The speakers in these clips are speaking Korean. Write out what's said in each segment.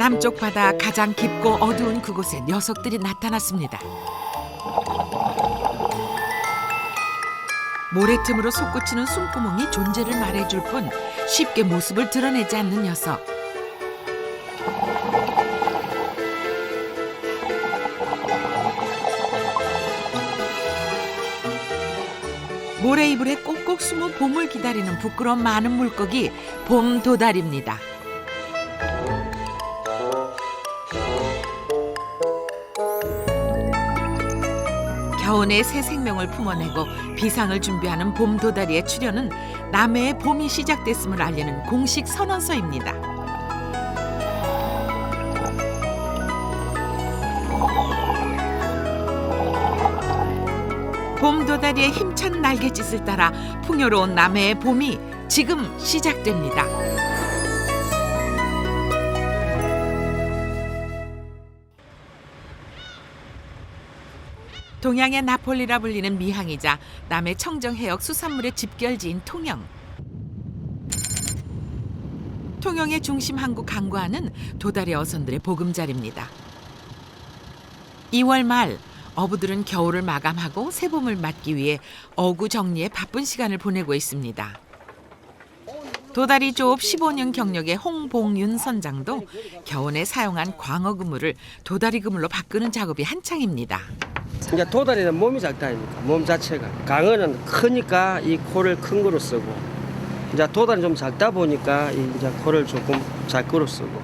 남쪽 바다 가장 깊고 어두운 그곳에 녀석들이 나타났습니다. 모래틈으로 솟구치는 숨구멍이 존재를 말해줄 뿐 쉽게 모습을 드러내지 않는 녀석. 모래 이불에 꼭꼭 숨어 봄을 기다리는 부끄러운 많은 물고기 봄도다리입니다. 겨우내 새 생명을 품어내고 비상을 준비하는 봄도다리의 출현은 남해의 봄이 시작됐음을 알리는 공식 선언서입니다. 봄도다리의 힘찬 날갯짓을 따라 풍요로운 남해의 봄이 지금 시작됩니다. 동양의 나폴리라 불리는 미항이자 남해 청정해역 수산물의 집결지인 통영. 통영의 중심 항구 강과는 도다리 어선들의 보금자리입니다. 2월 말 어부들은 겨울을 마감하고 새봄을 맞기 위해 어구 정리에 바쁜 시간을 보내고 있습니다. 도다리 조업 15년 경력의 홍봉윤 선장도 겨우내 사용한 광어 그물을 도다리 그물로 바꾸는 작업이 한창입니다. 이제 도다리는 몸이 작다 아닙니까? 몸 자체가. 강어는 크니까 이 코를 큰 거로 쓰고, 이제 도다리는 좀 작다 보니까 이제 코를 조금 작게로 쓰고.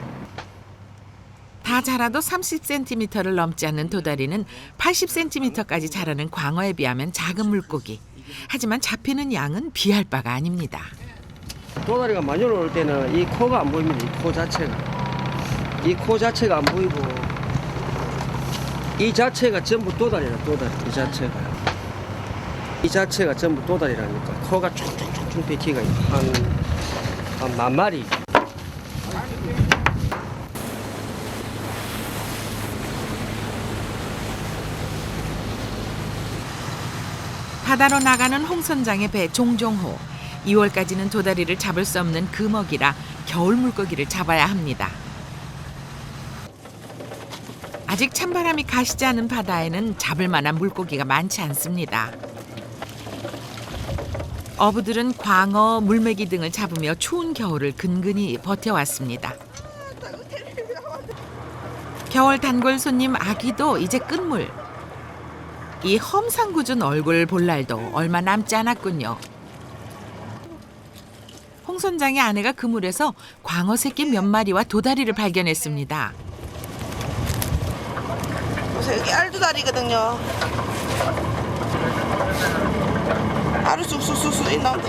다 자라도 30cm를 넘지 않는 도다리는 80cm까지 자라는 광어에 비하면 작은 물고기. 하지만 잡히는 양은 비할 바가 아닙니다. 도다리가 많이 올라올 때는 이 코가 안 보입니다. 이 코 자체가. 이 코 자체가 안 보이고, 이 자체가 전부 도다리라, 도다리. 이 자체가. 이 자체가 전부 도다리라니까. 코가 쭉쭉쭉쭉 뱉기가 한 만 마리. 바다로 나가는 홍 선장의 배 종종호. 2월까지는 도다리를 잡을 수 없는 금어기라 겨울 물고기를 잡아야 합니다. 아직 찬바람이 가시지 않은 바다에는 잡을 만한 물고기가 많지 않습니다. 어부들은 광어, 물메기 등을 잡으며 추운 겨울을 근근히 버텨왔습니다. 겨울 단골 손님 아기도 이제 끝물. 이 험상궂은 얼굴 볼 날도 얼마 남지 않았군요. 홍 선장의 아내가 그물에서 광어 새끼 몇 마리와 도다리를 발견했습니다. 보세요, 여기 알도다리거든요. 알을 쑥쑥쑥쑥 나온다.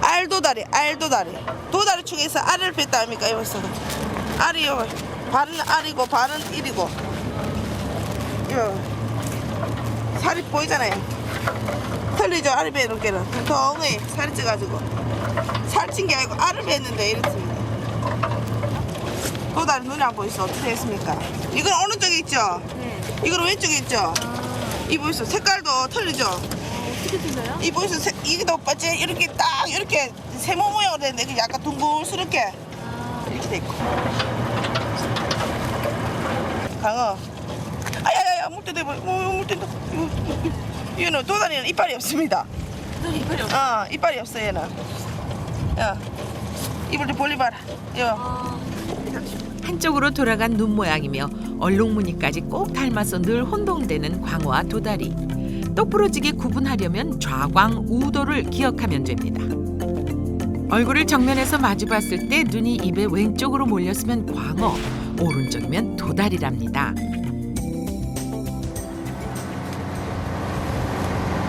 알도다리, 알도다리. 도다리 중에서 알을 뺐다 합니까? 여기서 알이요. 반은 알이고 반은 일이고. 요 살이 보이잖아요. 틀리죠? 알을 빼는 게는 덩덩이 살이 쪄가지고 살찐 게 아니고 알을 뺐는데 이렇습니다. 도다리 눈이 안 보이서 어떻게 했습니까? 이건 어느 쪽에 있죠? 네. 이건 왼쪽에 있죠? 이 보이소 색깔도 틀리죠? 어떻게 틀려요? 이 보이소 이게도 빠지 이렇게 딱 이렇게 세모 모양으로 됐는데 약간 둥글스럽게 이렇게 돼 있고. 강어. 아야야야 물때대 물때다. 얘는 도다리는 이빨이 없습니다. 도다리 이빨이 없어. 이빨이 없어 얘는. 야 이불 좀 벌리봐라. 요. 한쪽으로 돌아간 눈 모양이며 얼룩무늬까지 꼭 닮아서 늘 혼동되는 광어와 도다리. 똑부러지게 구분하려면 좌광 우도를 기억하면 됩니다. 얼굴을 정면에서 마주 봤을 때 눈이 입에 왼쪽으로 몰렸으면 광어, 오른쪽이면 도다리랍니다.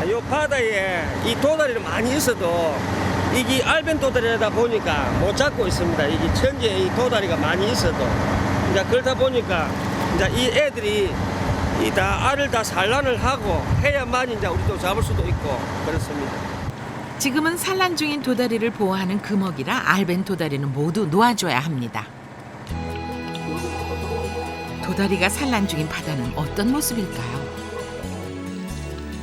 이 바다에 이 도다리를 많이 있어도 이게 알벤 도다리다 보니까 못 잡고 있습니다. 이게 천지에 이 도다리가 많이 있어도 이제 그렇다 보니까 이제 이 애들이 이 다 알을 다 산란을 하고 해야만 이제 우리도 잡을 수도 있고 그렇습니다. 지금은 산란 중인 도다리를 보호하는 금어기라 알벤 도다리는 모두 놓아줘야 합니다. 도다리가 산란 중인 바다는 어떤 모습일까요?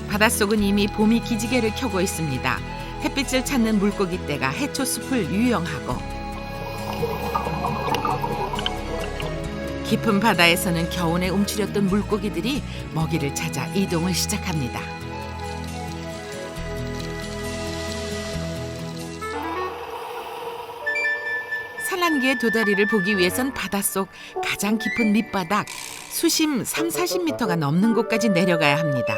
바닷속은 이미 봄이 기지개를 켜고 있습니다. 햇빛을 찾는 물고기 떼가 해초숲을 유영하고 깊은 바다에서는 겨우내 움츠렸던 물고기들이 먹이를 찾아 이동을 시작합니다. 산란기의 도다리를 보기 위해선 바닷속 가장 깊은 밑바닥 수심 30-40m가 넘는 곳까지 내려가야 합니다.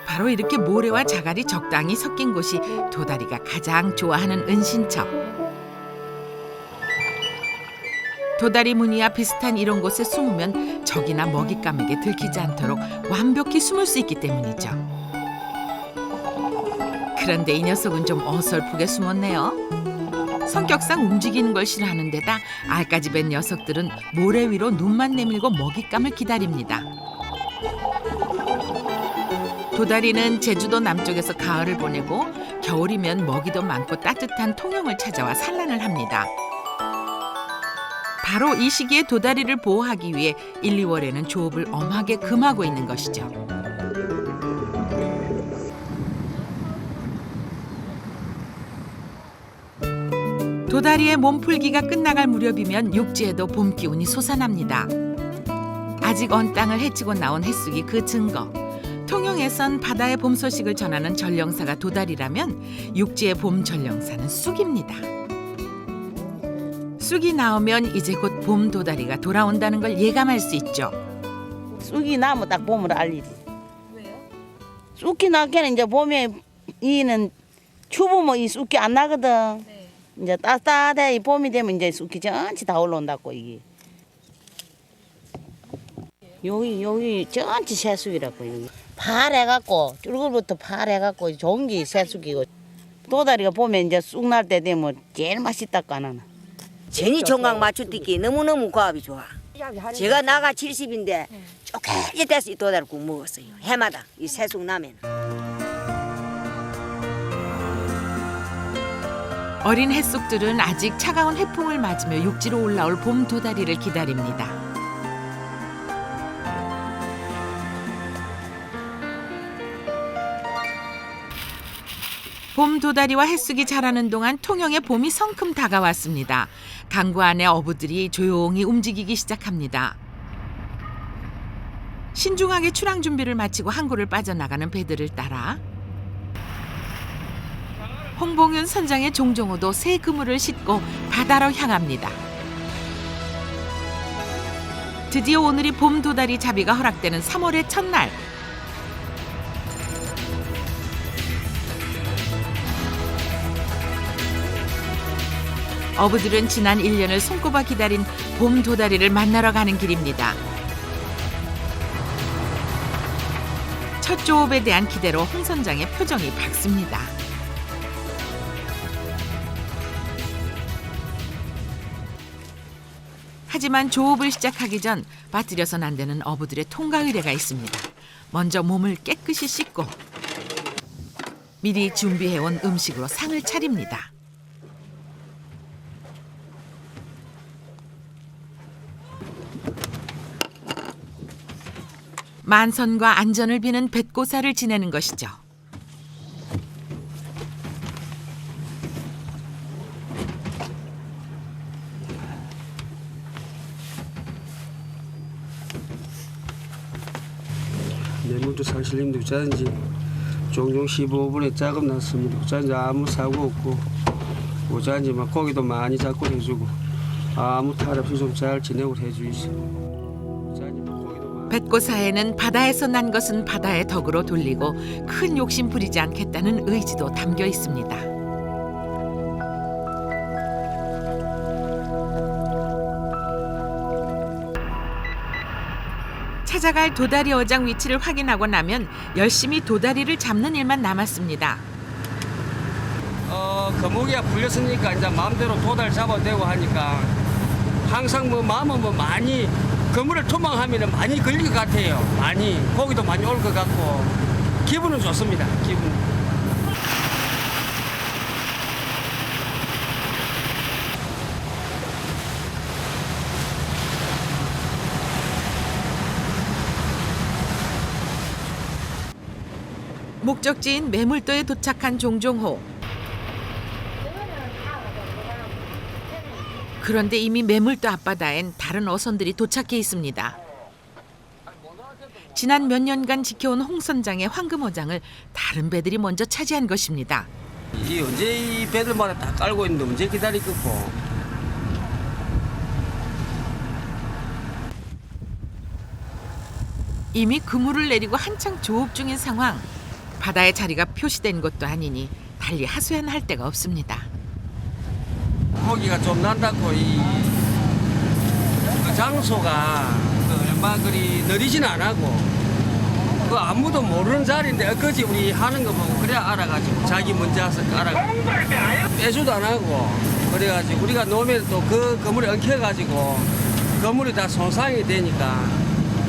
바로 이렇게 모래와 자갈이 적당히 섞인 곳이 도다리가 가장 좋아하는 은신처. 도다리 무늬와 비슷한 이런 곳에 숨으면 적이나 먹잇감에게 들키지 않도록 완벽히 숨을 수 있기 때문이죠. 그런데 이 녀석은 좀 어설프게 숨었네요. 성격상 움직이는 걸 싫어하는 데다 알까지 뵌 녀석들은 모래 위로 눈만 내밀고 먹잇감을 기다립니다. 도다리는 제주도 남쪽에서 가을을 보내고 겨울이면 먹이도 많고 따뜻한 통영을 찾아와 산란을 합니다. 바로 이 시기에 도다리를 보호하기 위해 1, 2월에는 조업을 엄하게 금하고 있는 것이죠. 도다리의 몸풀기가 끝나갈 무렵이면 육지에도 봄 기운이 솟아납니다. 아직 언 땅을 헤치고 나온 햇쑥이 그 증거. 통영에선 바다의 봄 소식을 전하는 전령사가 도다리라면 육지의 봄 전령사는 쑥입니다. 쑥이 나오면 이제 곧 봄 도다리가 돌아온다는 걸 예감할 수 있죠. 쑥이 나면 딱 봄을 알리지. 왜요? 쑥이 나게는 이제 봄에 이는 추우면 이 쑥이 안 나거든. 네. 이제 따뜻해 이 봄이 되면 이제 쑥이 전체 다 올라온다고 이게. 여기 전체 새쑥이라고 여기. 파래갖고 쫄글부터 파래갖고 좋은 게 새쑥이고 도다리가 보면 이제 쑥 날 때 되면 제일 맛있다고 안 하나. 전이 종각 맞추기 너무너무 고압이 좋아. 제가 나가 70인데 쪼개지 돼서 이 도다리국 먹었어요. 해마다 이 새쑥 나면. 어린 햇쑥들은 아직 차가운 해풍을 맞으며 육지로 올라올 봄 도다리를 기다립니다. 봄 도다리와 햇쑥이 자라는 동안 통영의 봄이 성큼 다가왔습니다. 강구 안에 어부들이 조용히 움직이기 시작합니다. 신중하게 출항 준비를 마치고 항구를 빠져나가는 배들을 따라 홍봉윤 선장의 종종호도 새 그물을 싣고 바다로 향합니다. 드디어 오늘이 봄 도다리 잡이가 허락되는 3월의 첫날. 어부들은 지난 1년을 손꼽아 기다린 봄 도다리를 만나러 가는 길입니다. 첫 조업에 대한 기대로 홍 선장의 표정이 밝습니다. 하지만 조업을 시작하기 전 빠뜨려선 안 되는 어부들의 통과 의례가 있습니다. 먼저 몸을 깨끗이 씻고 미리 준비해온 음식으로 상을 차립니다. 만선과 안전을 비는 뱃고사를 지내는 것이죠. 내물도 상실님도 어쩐지 종종 15분에 작업 났습니다. 어쩐지 아무 사고 없고 어쩐지 막 고기도 많이 잡고 해주고 아무 탈 없이 좀 잘 지내고 해주시고. 뱃고사에는 바다에서 난 것은 바다의 덕으로 돌리고 큰 욕심 부리지 않겠다는 의지도 담겨 있습니다. 찾아갈 도다리 어장 위치를 확인하고 나면 열심히 도다리를 잡는 일만 남았습니다. 거목이가 풀렸으니까 이제 마음대로 도다리 잡아도 되고 하니까 항상 뭐 마음은 뭐 많이 그물을 투망하면 많이 걸릴 것 같아요. 많이 고기도 많이 올 것 같고 기분은 좋습니다. 기분. 목적지인 매물도에 도착한 종종호. 그런데 이미 매물도 앞바다엔 다른 어선들이 도착해 있습니다. 지난 몇 년간 지켜온 홍선장의 황금어장을 다른 배들이 먼저 차지한 것입니다. 이 언제 이 배들마다 다 깔고 있는데 언제 기다리겠고. 이미 그물을 내리고 한창 조업 중인 상황. 바다의 자리가 표시된 것도 아니니 달리 하소연할 데가 없습니다. 고기가 좀 난다고 그 장소가 얼마 그리 느리진 안 하고 그 아무도 모르는 자리인데 엊그제 우리 하는 거 보고 그래야 알아가지고 자기 먼저 와서 깔아가지고 빼주도 안 하고 그래가지고 우리가 놓으면 또 그 그물에 엉켜가지고 그물이 다 손상이 되니까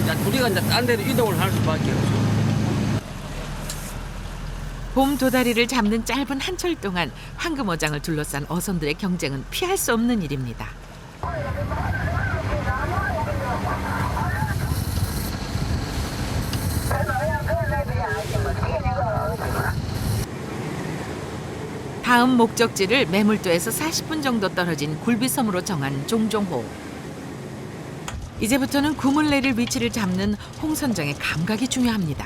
이제 우리가 이제 딴 데로 이동을 할 수밖에 없죠. 봄 도다리를 잡는 짧은 한철 동안 황금어장을 둘러싼 어선들의 경쟁은 피할 수 없는 일입니다. 다음 목적지를 매물도에서 40분 정도 떨어진 굴비섬으로 정한 종종호. 이제부터는 구물 내릴 위치를 잡는 홍선장의 감각이 중요합니다.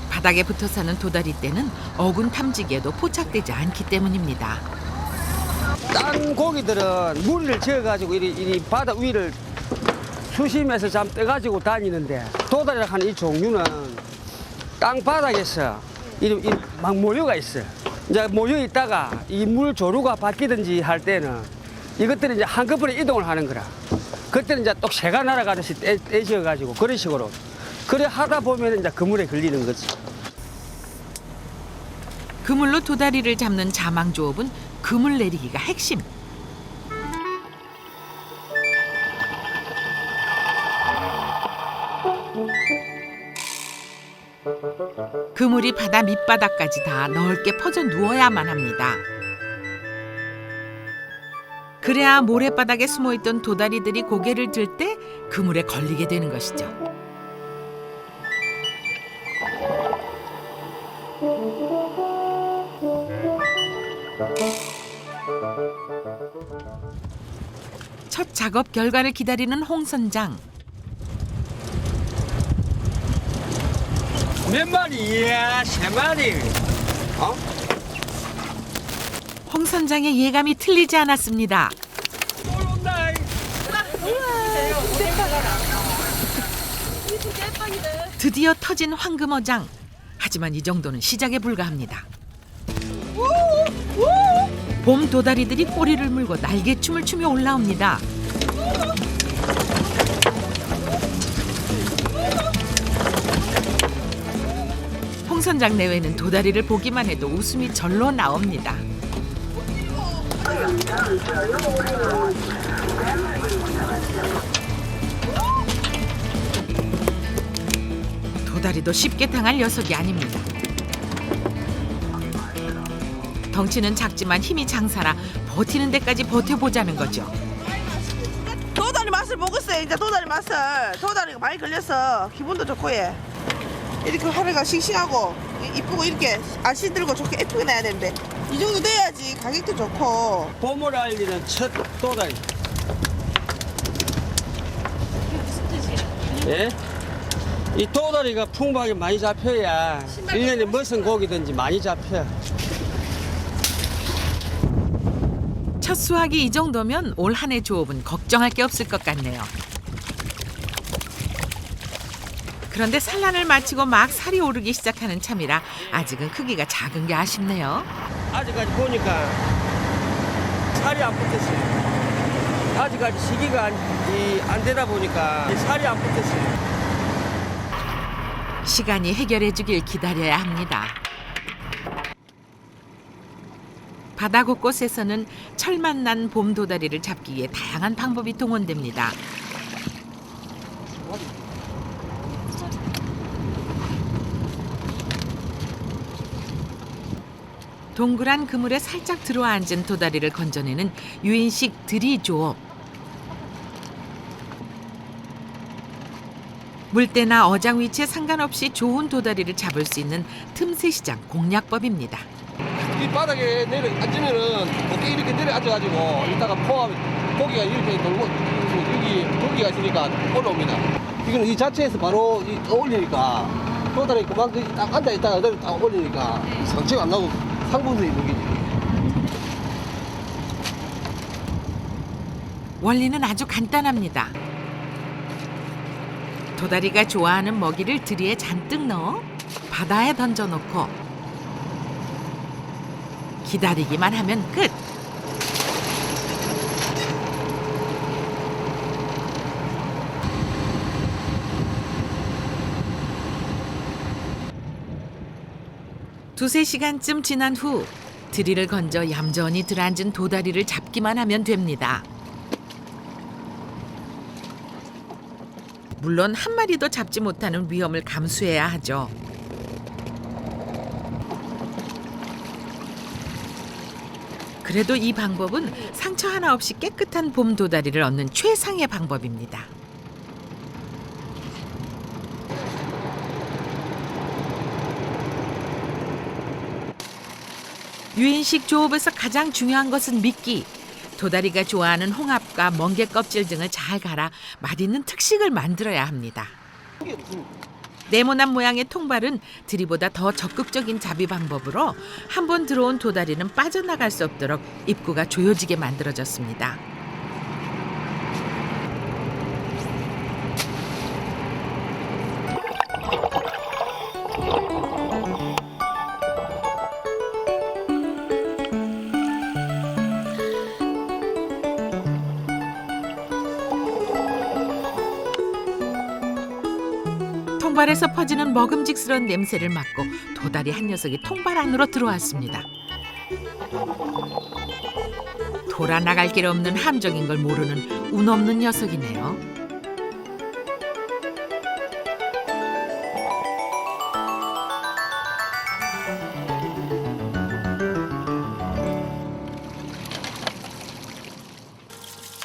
바닥에 붙어 사는 도다리 떼는 어군 탐지기에도 포착되지 않기 때문입니다. 딴 고기들은 무리를 지어가지고 이리 바다 위를 수심에서 잠 떠가지고 다니는데 도다리라 하는 이 종류는 땅 바닥에서 이리 막 모여가 있어요. 이제 모여 있다가 이 물 조류가 바뀌든지 할 때는 이것들이 이제 한꺼번에 이동을 하는 거라. 그때는 이제 또 새가 날아가듯이 떼지어가지고 그런 식으로. 그래 하다 보면 이제 그물에 걸리는 거지. 그물로 도다리를 잡는 자망조업은 그물 내리기가 핵심. 그물이 바다 밑바닥까지 다 넓게 퍼져 누워야만 합니다. 그래야 모래바닥에 숨어있던 도다리들이 고개를 들 때 그물에 걸리게 되는 것이죠. 첫 작업 결과를 기다리는 홍선장. 몇 마리? 이야, 3마리. 홍선장의 예감이 틀리지 않았습니다. 올라온다. 드디어 터진 황금어장. 하지만 이 정도는 시작에 불과합니다. 봄 도다리들이 꼬리를 물고 날개춤을 추며 올라옵니다. 홍선장 내외는 도다리를 보기만 해도 웃음이 절로 나옵니다. 도다리도 쉽게 당할 녀석이 아닙니다. 덩치는 작지만 힘이 장사라 버티는 데까지 버텨보자는 거죠. 도다리 맛을 보겠어요. 이제 도다리 맛을. 도다리가 많이 걸려서 기분도 좋고 예. 이렇게 하루가 싱싱하고 이쁘고 이렇게 안 시들고 좋게 예쁘게 나야 되는데 이 정도 돼야지 가격도 좋고. 봄을 알리는 첫 도다리. 예? 이 도다리가 풍부하게 많이 잡혀야 1년에 무슨 고기든지 많이 잡혀. 첫 수확이 이 정도면 올 한 해 조업은 걱정할 게 없을 것 같네요. 그런데 산란을 마치고 막 살이 오르기 시작하는 참이라 아직은 크기가 작은 게 아쉽네요. 아직까지 보니까 살이 안 붙었어요. 아직까지 시기가 안 되다 보니까 살이 안 붙었어요. 시간이 해결해 주길 기다려야 합니다. 바다 곳곳에서는 철만 난 봄 도다리를 잡기 위해 다양한 방법이 동원됩니다. 동그란 그물에 살짝 들어와 앉은 도다리를 건져내는 유인식 들이조업. 물때나 어장 위치에 상관없이 좋은 도다리를 잡을 수 있는 틈새 시장 공략법입니다. 이 바닥에 내려 앉으면은 어깨 이렇게 내려 앉아가지고 이따가 포함 고기가 이렇게 돌고 여기 고기가 있으니까 올라옵니다. 이거는 이 자체에서 바로 올리니까 도다리 그만큼 딱 앉아 있다가 그대로 딱 올리니까 상처가 안 나고 상분들이 녹이지. 원리는 아주 간단합니다. 도다리가 좋아하는 먹이를 드리에 잔뜩 넣어 바다에 던져놓고 기다리기만 하면 끝. 두세 시간쯤 지난 후 드리를 건져 얌전히 들어앉은 도다리를 잡기만 하면 됩니다. 물론 한 마리도 잡지 못하는 위험을 감수해야 하죠. 그래도 이 방법은 상처 하나 없이 깨끗한 봄 도다리를 얻는 최상의 방법입니다. 유인식 조업에서 가장 중요한 것은 미끼. 도다리가 좋아하는 홍합과 멍게 껍질 등을 잘 갈아 맛있는 특식을 만들어야 합니다. 네모난 모양의 통발은 드리보다 더 적극적인 잡이 방법으로 한번 들어온 도다리는 빠져나갈 수 없도록 입구가 조여지게 만들어졌습니다. 통발에서 퍼지는 먹음직스러운 냄새를 맡고 도다리 한 녀석이 통발 안으로 들어왔습니다. 돌아 나갈 길 없는 함정인 걸 모르는 운 없는 녀석이네요.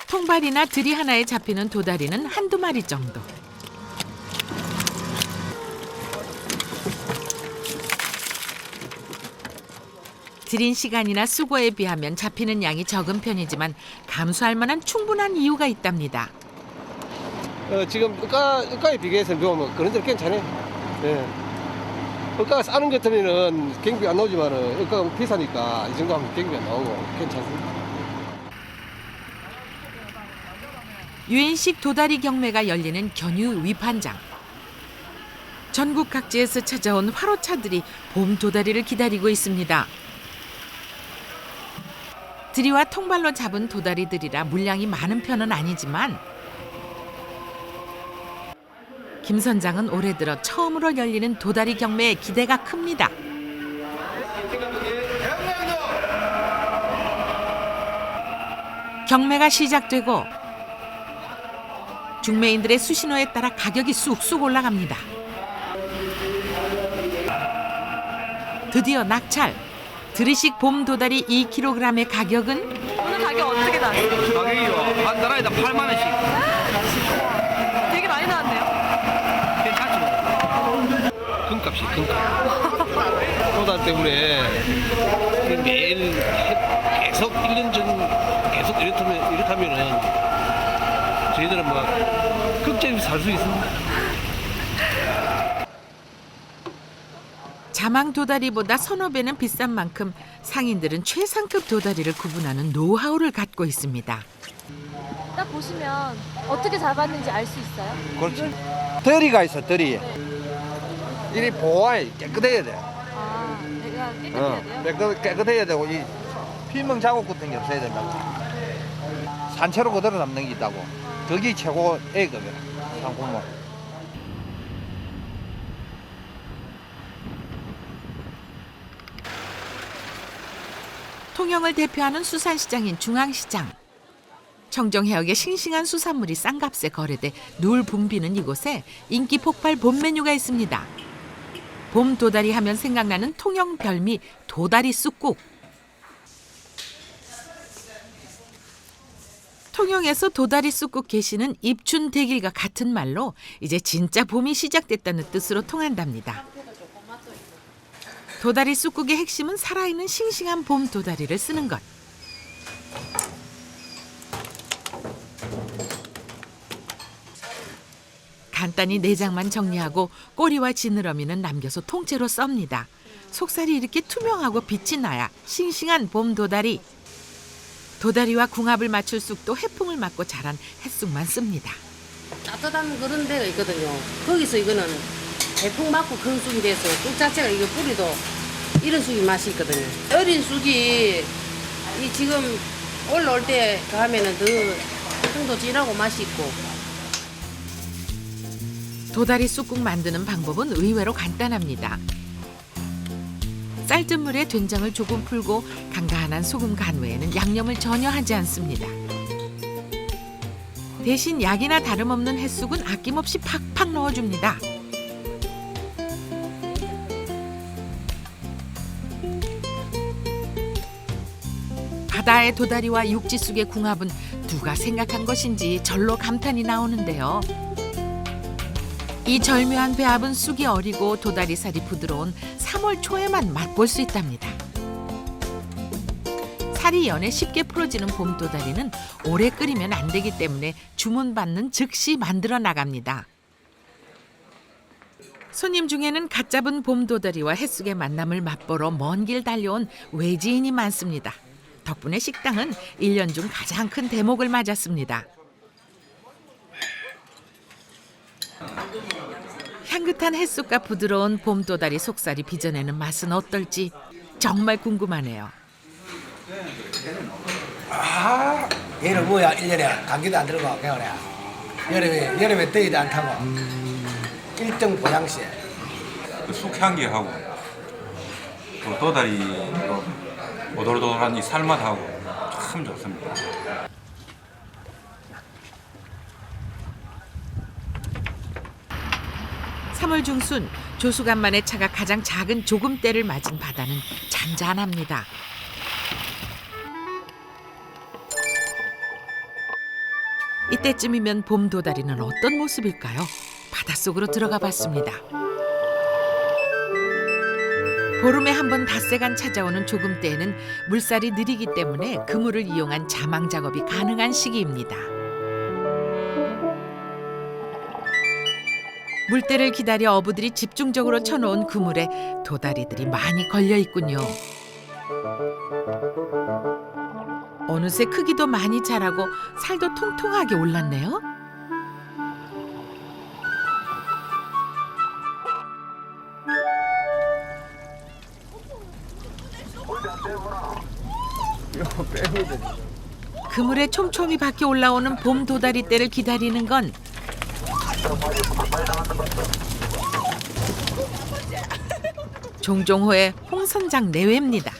통발이나 드리 하나에 잡히는 도다리는 한두 마리 정도. 들인 시간이나 수고에 비하면 잡히는 양이 적은 편이지만 감수할 만한 충분한 이유가 있답니다. 지금 의가에 비교해서 뭐 그런 데는 괜찮아요. 예. 의가가 싸는 것 같으면은 경비 안 나오지만은 의가가 비싸니까 이 정도 하면 경비 안 나오고 괜찮습니다. 유인식 도다리 경매가 열리는 견유 위판장. 전국 각지에서 찾아온 화로차들이 봄 도다리를 기다리고 있습니다. 드리와 통발로 잡은 도다리들이라 물량이 많은 편은 아니지만 김 선장은 올해 들어 처음으로 열리는 도다리 경매에 기대가 큽니다. 경매가 시작되고 중매인들의 수신호에 따라 가격이 쑥쑥 올라갑니다. 드디어 낙찰! 드리식 봄 도다리 2kg의 가격은 오늘 가격 어떻게 나왔어요? 가격이요. 한 달에다 8만 원씩. 되게 많이 나왔네요. 괜찮죠? 금값이 금값. 도달 때문에 매일 계속 1년 전 계속 이렇다면은 저희들은 뭐 극적으로 살 수 있습니다. 자망 도다리보다 서너 배는 비싼 만큼 상인들은 최상급 도다리를 구분하는 노하우를 갖고 있습니다. 딱 보시면 어떻게 잡았는지 알 수 있어요? 그렇지. 덜이가 있어, 덜이. 이리 보아야 깨끗해야 돼. 아, 내가 깨끗해야 돼요? 깨끗해야 되고, 이 필명 자국 같은 게 없어야 된다고. 산채로 그대로 남는 게 있다고. 그게 최고 A급이야, 상품은. 통영을 대표하는 수산시장인 중앙시장. 청정해역의 싱싱한 수산물이 싼값에 거래돼 누울 붐비는 이곳에 인기 폭발 봄 메뉴가 있습니다. 봄 도다리 하면 생각나는 통영 별미 도다리 쑥국. 통영에서 도다리 쑥국 계시는 입춘 대길과 같은 말로 이제 진짜 봄이 시작됐다는 뜻으로 통한답니다. 도다리 쑥국의 핵심은 살아있는 싱싱한 봄 도다리를 쓰는 것. 간단히 내장만 정리하고 꼬리와 지느러미는 남겨서 통째로 썹니다. 속살이 이렇게 투명하고 빛이 나야 싱싱한 봄 도다리. 도다리와 궁합을 맞출 쑥도 해풍을 맞고 자란 햇쑥만 씁니다. 따뜻한 그런 데가 있거든요. 거기서 이거는 해풍 맞고 큰 쑥이 돼서 쑥 자체가 이거 뿌리도 이런 쑥이 맛이 있거든요. 어린 쑥이 이 지금 올라올 때 가면은 더 향도 진하고 맛이 있고. 도다리 쑥국 만드는 방법은 의외로 간단합니다. 쌀뜨물에 된장을 조금 풀고 간간한 소금 간 외에는 양념을 전혀 하지 않습니다. 대신 약이나 다름없는 햇쑥은 아낌없이 팍팍 넣어줍니다. 바다의 도다리와 육지쑥의 궁합은 누가 생각한 것인지 절로 감탄이 나오는데요. 이 절묘한 배합은 쑥이 어리고 도다리살이 부드러운 3월 초에만 맛볼 수 있답니다. 살이 연해 쉽게 풀어지는 봄 도다리는 오래 끓이면 안 되기 때문에 주문받는 즉시 만들어 나갑니다. 손님 중에는 갓 잡은 봄 도다리와 햇쑥의 만남을 맛보러 먼 길 달려온 외지인이 많습니다. 덕분에 식당은 1년 중 가장 큰 대목을 맞았습니다. 향긋한 햇쑥과 부드러운 봄도다리 속살이 빚어내는 맛은 어떨지 정말 궁금하네요. 아, 얘는 뭐야? 1년에 감기도 안 들고 그냥 그래. 여름에 더위도 안 타고 1등 보양식. 쑥향기하고 또 도다리 오돌오돌한 이 살맛하고 참 좋습니다. (3월) 중순 조수간만의 차가 가장 작은 조금때를 맞은 바다는 잔잔합니다. 이때쯤이면 봄 도다리는 어떤 모습일까요? 바닷속으로 들어가 봤습니다. 보름에 한 번 닷새간 찾아오는 조금때에는 물살이 느리기 때문에 그물을 이용한 자망 작업이 가능한 시기입니다. 물때를 기다려 어부들이 집중적으로 쳐놓은 그물에 도다리들이 많이 걸려 있군요. 어느새 크기도 많이 자라고 살도 통통하게 올랐네요. 그물에 촘촘히 박혀 올라오는 봄 도다리떼를 기다리는 건 종종호의 홍선장 내외입니다.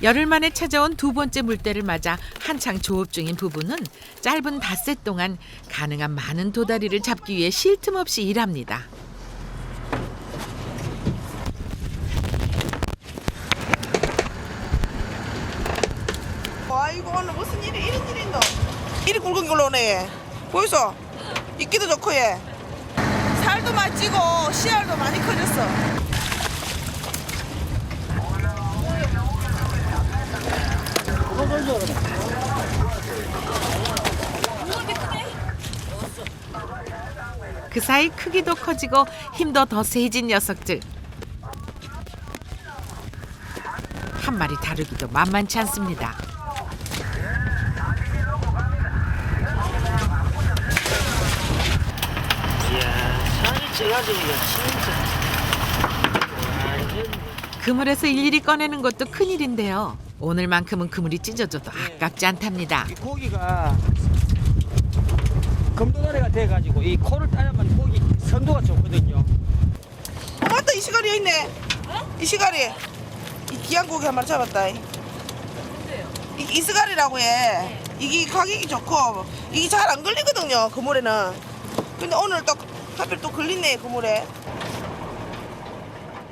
열흘 만에 찾아온 두 번째 물때를 맞아 한창 조업 중인 부부는 짧은 닷새 동안 가능한 많은 도다리를 잡기 위해 쉴 틈 없이 일합니다. 아이고 오늘 무슨 일이 이런 일이 있노? 이리 굵은 걸로 오네. 보이소? 입기도 좋고 얘. 살도 많이 찌고 씨알도 많이 커졌어. 그 사이 크기도 커지고 힘도 더 세진 녀석들. 한 마리 다루기도 만만치 않습니다. 그물에서 일일이 꺼내는 것도 큰일인데요. 오늘만큼은 그물이 찢어져도 아깝지 않답니다. 이 고기가 금도다리가 돼가지고 이 코를 따야만 고기 선도가 좋거든요. 맞다 이 시가리 있네. 이 시가리. 이 귀한 고기 한 마리 잡았다. 이 시가리라고 해. 이게 가격이 좋고 이게 잘 안 걸리거든요 그물에는. 근데 오늘 또 하필 또 걸리네 그물에.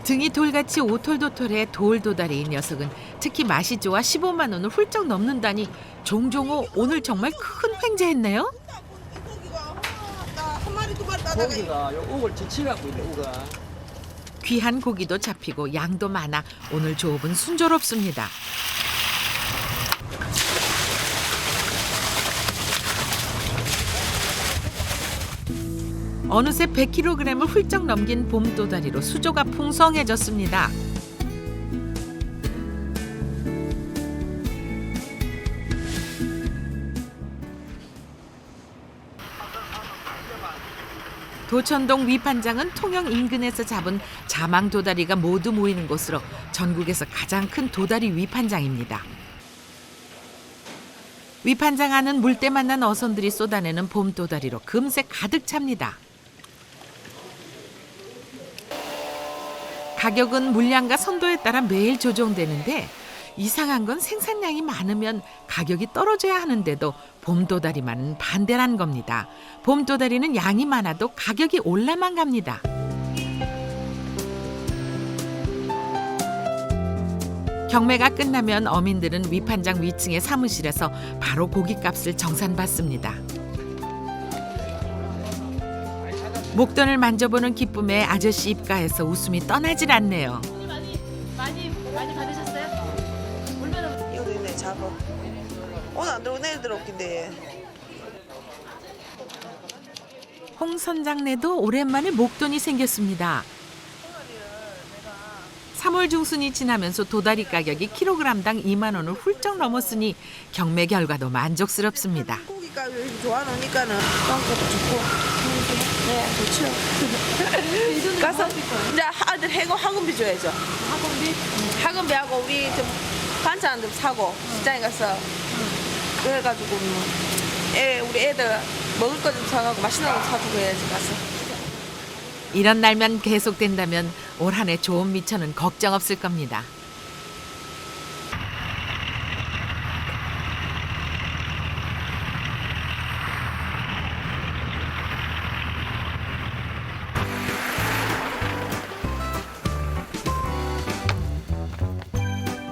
등이 돌같이 오톨도톨해 돌도다리인 녀석은 특히 맛이 좋아 15만 원을 훌쩍 넘는다니 종종호 오늘 정말 큰 횡재했네요. 한 마리 두 마리 따다가 고기가 요 옥을 지치갖고 있네 우가. 귀한 고기도 잡히고 양도 많아 오늘 조업은 순조롭습니다. 어느새 100kg을 훌쩍 넘긴 봄도다리로 수조가 풍성해졌습니다. 도천동 위판장은 통영 인근에서 잡은 자망 도다리가 모두 모이는 곳으로 전국에서 가장 큰 도다리 위판장입니다. 위판장 안은 물때 만난 어선들이 쏟아내는 봄 도다리로 금세 가득 찹니다. 가격은 물량과 선도에 따라 매일 조정되는데 이상한 건 생산량이 많으면 가격이 떨어져야 하는데도 봄도다리만은 반대란 겁니다. 봄도다리는 양이 많아도 가격이 올라만 갑니다. 경매가 끝나면 어민들은 위판장 위층의 사무실에서 바로 고깃값을 정산받습니다. 목돈을 만져보는 기쁨에 아저씨 입가에서 웃음이 떠나질 않네요. 많이 받으셨어요? 얼마나? 이것도 있네 잡아. 오늘 안 들어오고 내일 들어올긴데. 홍 선장네도 오랜만에 목돈이 생겼습니다. 3월 중순이 지나면서 도다리 가격이 킬로그램당 2만 원을 훌쩍 넘었으니 경매 결과도 만족스럽습니다. 고기값을 좋아하니까는 빵값도 좋고. 네, 좋죠. 가서 이제 아들 해고 학원비 줘야죠. 학원비? 학원비하고 우리 좀 반찬도 사고 시장에 가서 그래가지고 우리 애들 먹을 거 좀 사가고 맛있는 거 사주고 해야지 가서. 이런 날만 계속된다면 올 한 해 좋은 미천은 걱정 없을 겁니다.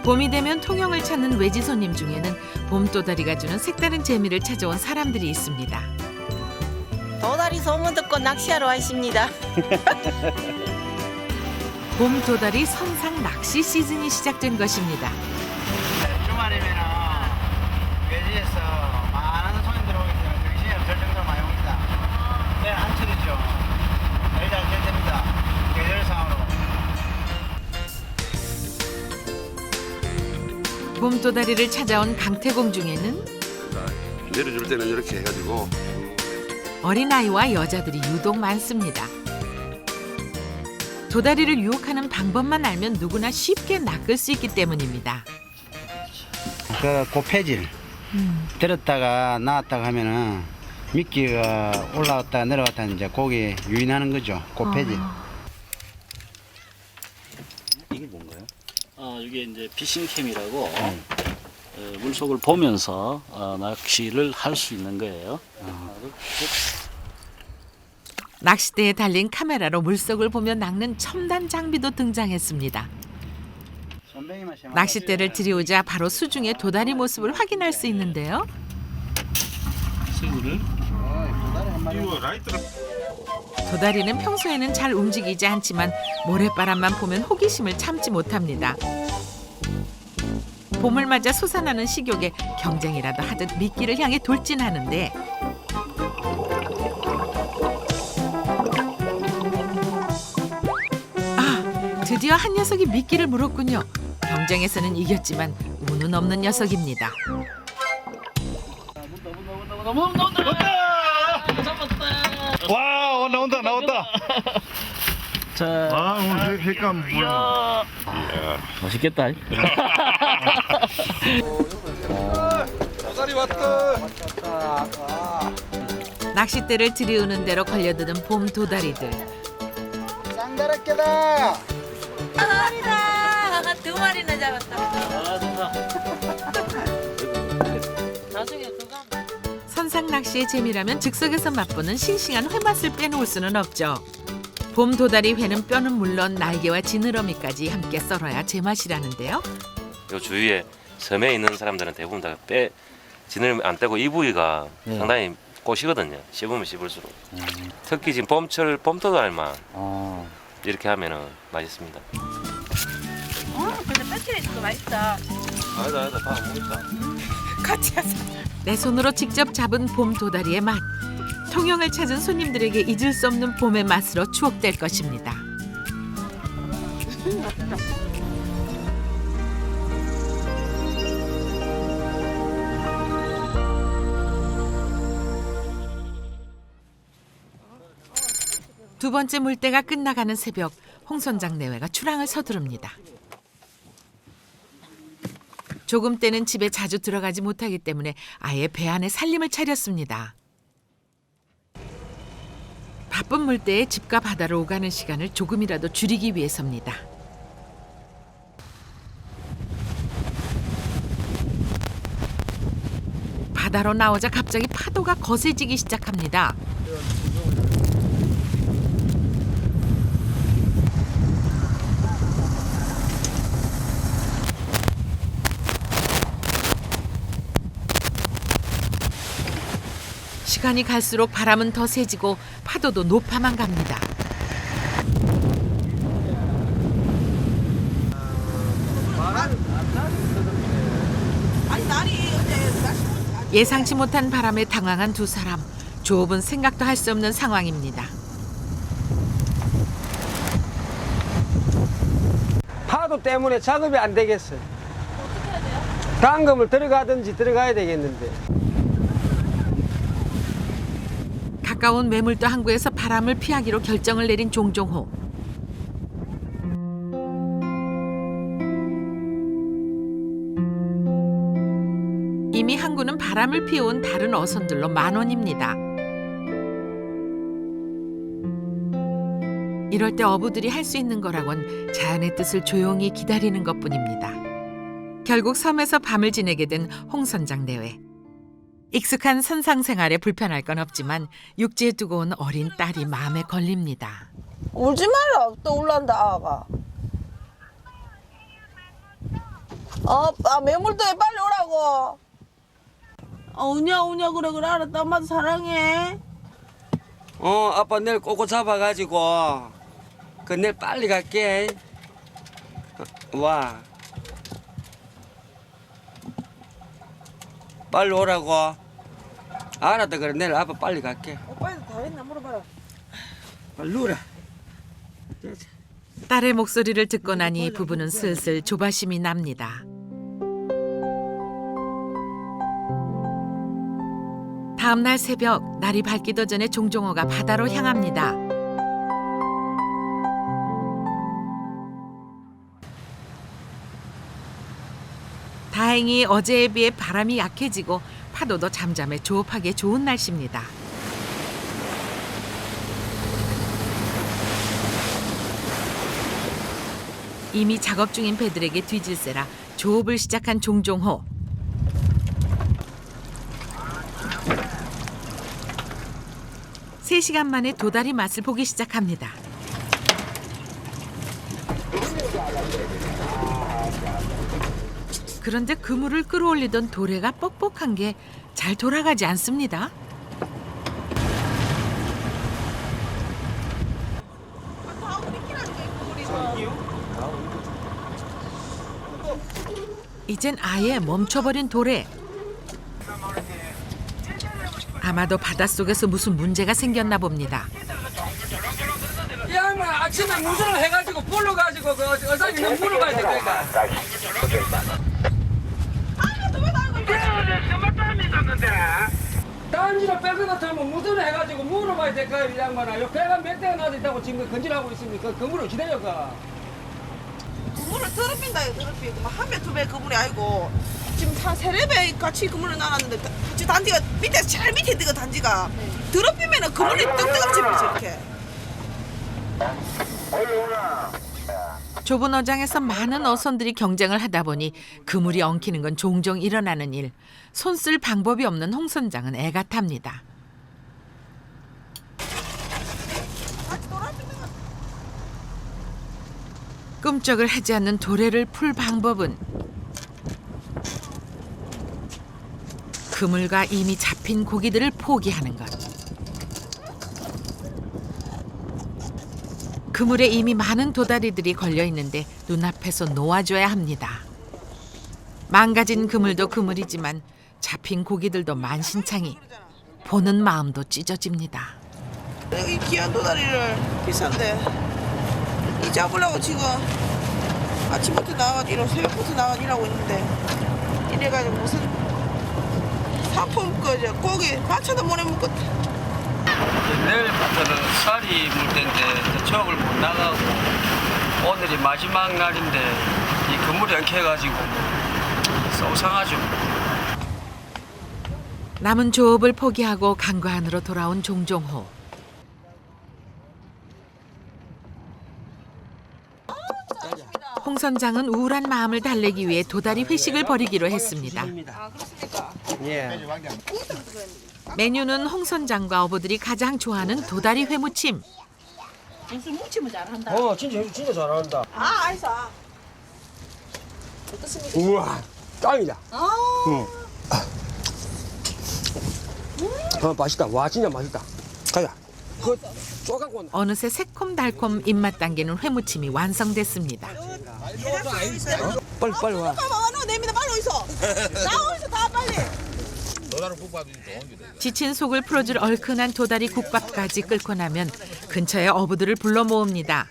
봄이 되면 통영을 찾는 외지 손님 중에는 봄도다리가 주는 색다른 재미를 찾아온 사람들이 있습니다. 도다리 소문 듣고 낚시하러 왔습니다. 봄도다리 선상 낚시 시즌이 시작된 것입니다. 주말이면은 외지에서 많은 손님들 오기 때문에 정신이 없을 정도로 많이 옵니다. 네, 한철이죠. 내일 잘 됩니다. 계절상으로. 봄도다리를 찾아온 강태공 중에는 내려줄 때는 이렇게 해가지고 어린아이와 여자들이 유독 많습니다. 도다리를 유혹하는 방법만 알면 누구나 쉽게 낚을 수 있기 때문입니다. 그 고패질 들었다가 나왔다가 하면은 미끼가 올라왔다 내려갔다 이제 고기 유인하는 거죠. 고패질. 이게 뭔가요? 이게 이제 피싱캠이라고 물속을 보면서 낚시를 할 수 있는 거예요. 낚싯대에 달린 카메라로 물속을 보며 낚는 첨단 장비도 등장했습니다. 낚싯대를 들이오자 바로 수중의 도다리 모습을 확인할 수 있는데요. 새우를 도다리는 평소에는 잘 움직이지 않지만 모래바람만 보면 호기심을 참지 못합니다. 봄을 맞아 솟아나는 식욕에 경쟁이라도 하듯 미끼를 향해 돌진하는데 드디어 한 녀석이 미끼를 물었군요. 경쟁에서는 이겼지만 운은 없는 녀석입니다. 와, 나온다. 자, 오늘 색감 뭐야? 맛있겠다. 도다리 왔다. 낚싯대를 들이우는 대로 걸려드는 봄 도다리들. 쌍다락개다. 도다리다. 2마리나 잡았다. 나중에 그거 선상 낚시의 재미라면 즉석에서 맛보는 싱싱한 회맛을 빼놓을 수는 없죠. 봄 도다리 회는 뼈는 물론 날개와 지느러미까지 함께 썰어야 제맛이라는데요. 요 주위에 섬에 있는 사람들은 대부분 다 지느러미 안 떼고 이 부위가 상당히 꼬시거든요. 씹으면 씹을수록. 특히 지금 봄철 봄도다리만 이렇게 하면은 맛있습니다. 근데 뺏기는 거 맛있다. 아니다, 밥 먹겠다. 같이 하자. 내 손으로 직접 잡은 봄 도다리의 맛. 통영을 찾은 손님들에게 잊을 수 없는 봄의 맛으로 추억될 것입니다. 두 번째 물때가 끝나가는 새벽, 홍 선장 내외가 출항을 서두릅니다. 조금 때는 집에 자주 들어가지 못하기 때문에 아예 배 안에 살림을 차렸습니다. 바쁜 물때에 집과 바다로 오가는 시간을 조금이라도 줄이기 위해서입니다. 바다로 나오자 갑자기 파도가 거세지기 시작합니다. 시간이 갈수록 바람은 더 세지고 파도도 높아만 갑니다. 예상치 못한 바람에 당황한 두 사람. 좁은 생각도 할 수 없는 상황입니다. 파도 때문에 작업이 안 되겠어요. 당금을 들어가든지 들어가야 되겠는데. 가까운 매물도 항구에서 바람을 피하기로 결정을 내린 종종호. 이미 항구는 바람을 피워온 다른 어선들로 만원입니다. 이럴 때 어부들이 할 수 있는 거라곤 자연의 뜻을 조용히 기다리는 것뿐입니다. 결국 섬에서 밤을 지내게 된 홍 선장 내외. 익숙한 선상 생활에 불편할 건 없지만 육지에 두고 온 어린 딸이 마음에 걸립니다. 울지 마라. 또 울란다 아가. 매물도에 빨리 오라고. 우냐 그래 알았다. 엄마도 사랑해. 아빠 내일 꼬꼬 잡아가지고 내일 빨리 갈게. 와. 빨리 오라고. 알았다. 그래 내일 아빠 빨리 갈게. 오빠도 다 했나 물어봐라. 빨리 오라. 딸의 목소리를 듣고 나니 부부는 슬슬 조바심이 납니다. 다음 날 새벽, 날이 밝기도 전에 종종호가 바다로 향합니다. 다행히 어제에 비해 바람이 약해지고 파도도 잠잠해 조업하기에 좋은 날씨입니다. 이미 작업 중인 배들에게 뒤질세라 조업을 시작한 종종호. 세 시간 만에 도다리 맛을 보기 시작합니다. 그런데 그물을 끌어올리던 도래가 뻑뻑한 게 잘 돌아가지 않습니다. 이젠 아예 멈춰버린 도래. 아마도 바닷속에서 무슨 문제가 생겼나 봅니다. 이 양반 아침에 무술을 해가지고 불러 가지고 그 어사님이 물어 가야 돼. 그러니까. 땀지를 뺄것 같으면 무술을 해가지고 물어봐야 될 거야. 이 양반아. 요 배가 몇 대가 나도 있다고 지금 건질하고 있으니까 그 물을 기다려가. 그물을 더럽힌다. 더럽히고 한 배 두 배 그물이 아니고 지금 한 세네 배 같이 그물을 놔놨는데 저 단지가 밑에 제일 밑에 있는 거 단지가 더럽히면은 그물이 뜩뜩 집어져 이렇게. 좁은 어장에서 많은 어선들이 경쟁을 하다 보니 그물이 엉키는 건 종종 일어나는 일. 손 쓸 방법이 없는 홍 선장은 애가 탑니다. 끔적을 하지 않는 도래를 풀 방법은 그물과 이미 잡힌 고기들을 포기하는 것. 그물에 이미 많은 도다리들이 걸려 있는데 눈앞에서 놓아줘야 합니다. 망가진 그물도 그물이지만 잡힌 고기들도 만신창이. 보는 마음도 찢어집니다. 이 귀한 도다리를 비싼데 이 잡으려고 지금 아침부터 나와가지고 새벽부터 나와서 일하고 있는데 이래가지고 무슨 상품 거죠 고기 반찬도 못 해먹겠다. 내일부터는 쌀이 물 때인데 저녁을 못 나가고 오늘이 마지막 날인데 이 건물이 안 켜가지고 속상하죠. 남은 조업을 포기하고 강과 안으로 돌아온 종종호. 홍 선장은 우울한 마음을 달래기 위해 도다리 회식을 벌이기로 했습니다. 예. 메뉴는 홍 선장과 어부들이 가장 좋아하는 도다리 회무침. 무슨 무침을 잘한다. 진짜 잘한다. 알았어. 어떻습니까? 우와, 짱이다. 맛있다. 와, 진짜 맛있다. 가자. 그 쪼가고 어느새 새콤달콤 입맛 당기는 회무침이 완성됐습니다. 빨리 와. 내미다 빨리 있어. 나 어디서 다 빨리. 지친 속을 풀어줄 얼큰한 도다리 국밥까지 끓고 나면 근처에 어부들을 불러 모읍니다.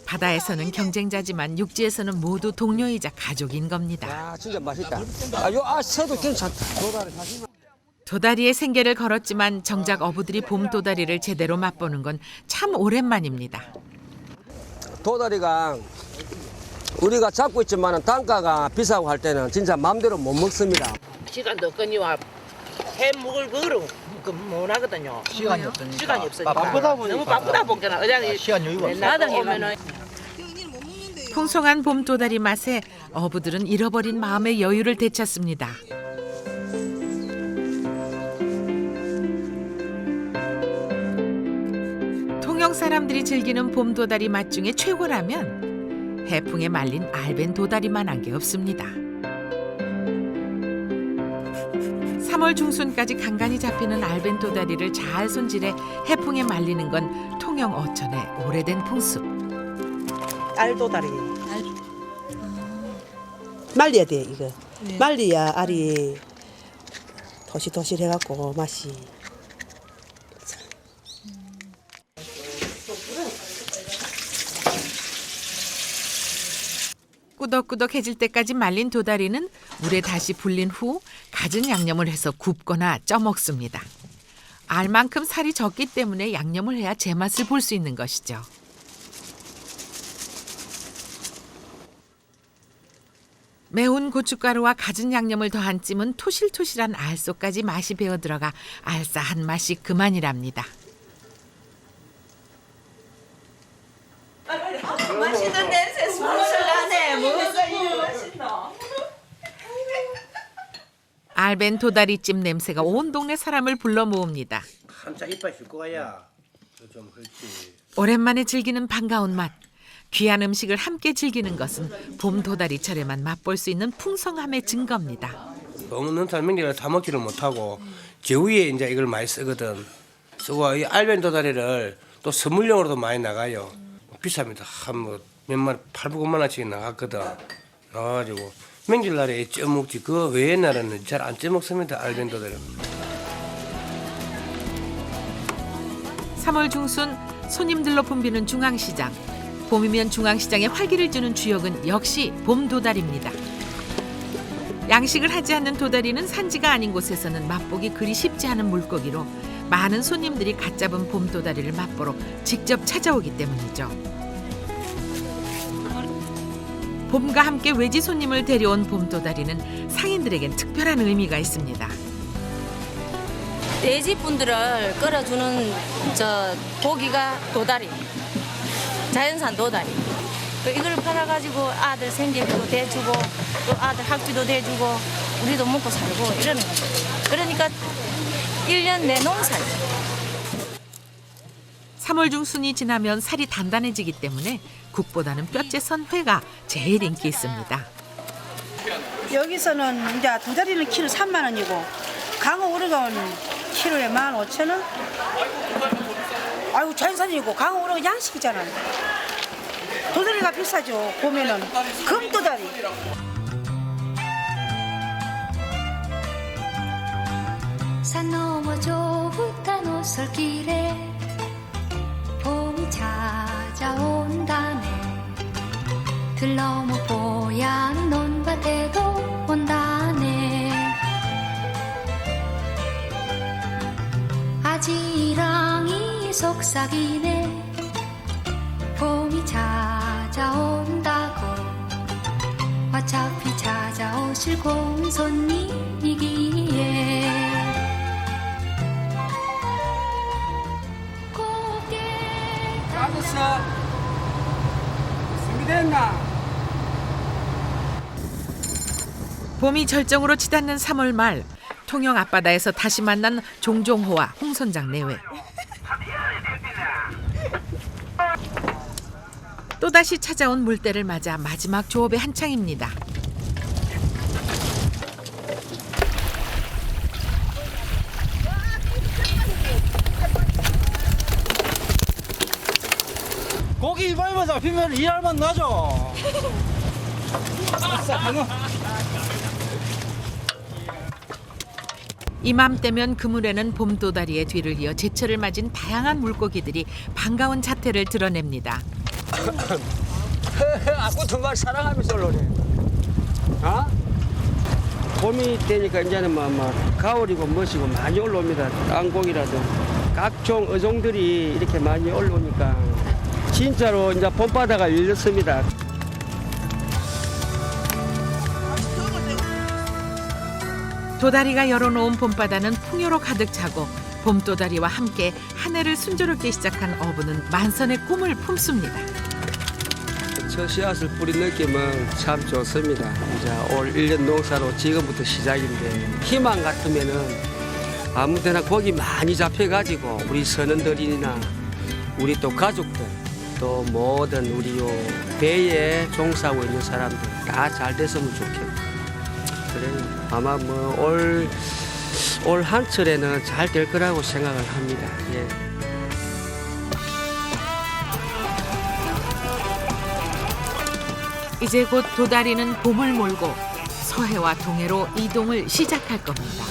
바다에서는 경쟁자지만 육지에서는 모두 동료이자 가족인 겁니다. 아, 진짜 맛있다. 새도 괜찮다. 도다리의 생계를 걸었지만 정작 어부들이 봄 도다리를 제대로 맛보는 건 참 오랜만입니다. 도다리가 우리가 잡고 있지만 단가가 비싸고 할 때는 진짜 마음대로 못 먹습니다. 시간도 없거니와 해 먹을 거로 못 하거든요. 시간이 없으니까. 시간이 없으니까. 바쁘다 보니까. 너무 바쁘다 보니까 어장 시간 여유가 없어. 나다 오면은 풍성한 봄 도다리 맛에 어부들은 잃어버린 마음의 여유를 되찾습니다. 통영 사람들이 즐기는 봄 도다리 맛 중에 최고라면 해풍에 말린 알벤 도다리만한 게 없습니다. 3월 중순까지 간간히 잡히는 알벤 도다리를 잘 손질해 해풍에 말리는 건 통영 어천의 오래된 풍습. 알도다리. 말려야 돼 이거. 말려야 알이 도실도실해갖고 맛이. 꾸덕꾸덕해질 때까지 말린 도다리는 물에 다시 불린 후 갖은 양념을 해서 굽거나 쪄먹습니다. 알만큼 살이 적기 때문에 양념을 해야 제맛을 볼 수 있는 것이죠. 매운 고춧가루와 갖은 양념을 더한 찜은 토실토실한 알속까지 맛이 배어 들어가 알싸한 맛이 그만이랍니다. 맛있는 냄새 술술 나네. 뭐가 이리 맛있노? 알벤 도다리찜 냄새가 온 동네 사람을 불러 모읍니다. 한참 이빨 줄 거야. 좀 그렇지. 오랜만에 즐기는 반가운 맛. 귀한 음식을 함께 즐기는 것은 봄 도다리철에만 맛볼 수 있는 풍성함의 증거입니다. 너무 넣는 명절에 다 먹지를 못하고 제위에 이제 이걸 많이 쓰거든. 쓰고 이 알벤 도다리를 또 선물용으로도 많이 나가요. 비쌉니다. 한 몇만 800만 원씩 나갔거든. 나가지고 명절날에 쪄먹지 그 외의 날에는 잘 안 쪄먹습니다. 알벤 도다리. 3월 중순 손님들로 붐비는 중앙시장. 봄이면 중앙시장에 활기를 주는 주역은 역시 봄 도다리입니다. 양식을 하지 않는 도다리는 산지가 아닌 곳에서는 맛보기 그리 쉽지 않은 물고기로 많은 손님들이 갓 잡은 봄 도다리를 맛보러 직접 찾아오기 때문이죠. 봄과 함께 외지 손님을 데려온 봄 도다리는 상인들에겐 특별한 의미가 있습니다. 돼지 분들을 끌어주는 저 고기가 도다리, 자연산 도다리. 이걸 팔아가지고 아들 생계비도 대주고 또 아들 학비도 대주고 우리도 먹고 살고 이러는 거죠. 그러니까 1년 내 농사죠. 3월 중순이 지나면 살이 단단해지기 때문에 국보다는 뼈째 선 회가 제일 인기 있습니다. 여기서는 이제 도다리는 키로 3만 원이고 강어 우럭은 키로에 15,000원. 아이고 자연산이고 강어 우럭은 양식이잖아요. 도다리가 비싸죠. 보면은 금도다리. 산 너머 좁은 오솔길에 봄이 찾아온다네. 들 너머 뽀얀 논밭에도 온다네. 아지랑이 속삭이네. 봄이 찾아온다고. 어차피 찾아오실 고운 손님이기에. 받았어. 준비됐나? 봄이 절정으로 치닫는 3월 말 통영 앞바다에서 다시 만난 종종호와 홍선장 내외. 또다시 찾아온 물때를 맞아 마지막 조업의 한창입니다. 고기 이발만 잡히면 일할만 나죠. 이맘때면 그물에는 봄도다리의 뒤를 이어 제철을 맞은 다양한 물고기들이 반가운 자태를 드러냅니다. 아꾸 정말 사랑하면서 올라오네. 어? 봄이 되니까 이제는 뭐 가을이고 멋이고 많이 올라옵니다. 땅고기라도 각종 어종들이 이렇게 많이 올라오니까 진짜로 이제 봄바다가 열렸습니다. 도다리가 열어놓은 봄바다는 풍요로 가득 차고 봄도다리와 함께 한 해를 순조롭게 시작한 어부는 만선의 꿈을 품습니다. 첫 씨앗을 뿌린 느낌은 참 좋습니다. 이제 올 1년 농사로 지금부터 시작인데 희망 같으면은 아무데나 고기 많이 잡혀가지고 우리 선원들이나 우리 또 가족들 또 모든 우리 요 배에 종사하고 있는 사람들 다 잘 됐으면 좋겠고 그래 아마 뭐 올 한철에는 잘 될 거라고 생각을 합니다. 예. 이제 곧 도다리는 봄을 몰고 서해와 동해로 이동을 시작할 겁니다.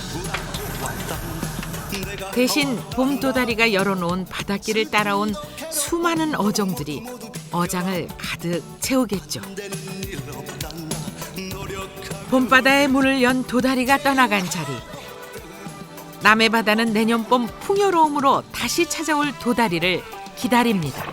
대신 봄도다리가 열어놓은 바닷길을 따라온 수많은 어종들이 어장을 가득 채우겠죠. 봄바다에 문을 연 도다리가 떠나간 자리. 남해 바다는 내년 봄 풍요로움으로 다시 찾아올 도다리를 기다립니다.